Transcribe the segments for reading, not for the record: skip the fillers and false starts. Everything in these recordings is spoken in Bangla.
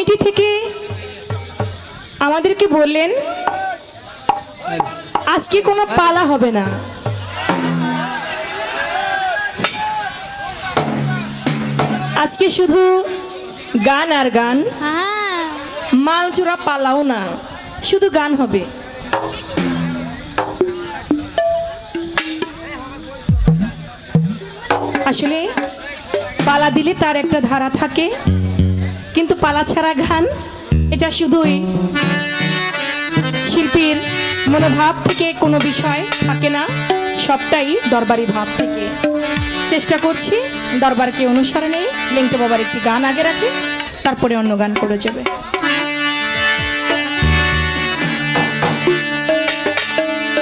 কমিটি থেকে আমাদেরকে বললেন আজকে কোনো পালা হবে না, আজকে শুধু গান আর গান, মালচোরা পালাও না, শুধু গান হবে। আসলে পালা দিলে তার একটা ধারা থাকে, কিন্তু পালা ছাড়া গান এটা শুধুই শিল্পীর মনোভাব থেকে, কোনো বিষয় থাকে না, সবটাই দরবারি ভাব থেকে। চেষ্টা করছি দরবারকে অনুসরণে লিংটে বাবার একটি গান আগে রাখি, তারপরে অন্য গান করে যাবে।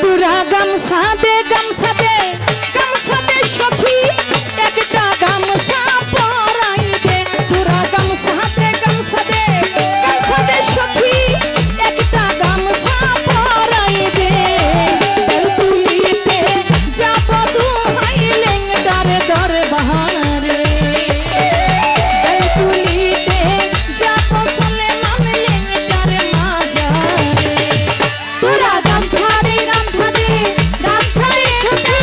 তোরা গামছা দে গামছা দে গামছা দে সখী, একটা গামছা পরাই দে। তোরা গামছা দে গামছা দে গামছা দে সখী, একটা গামছা পরাই দে। তেল তুলিতে যাব দুহাই লেংটার দরবারে, তেল তুলিতে যাব সুলেমান লেংটার মাজারে। তোরা গামছা দে গামছা দে গামছা দে সখী,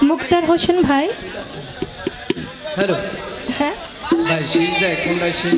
মুক্তার হোসেন ভাই। হ্যালো হ্যাঁ ভাই শীষ দেখ কোনটা শীষ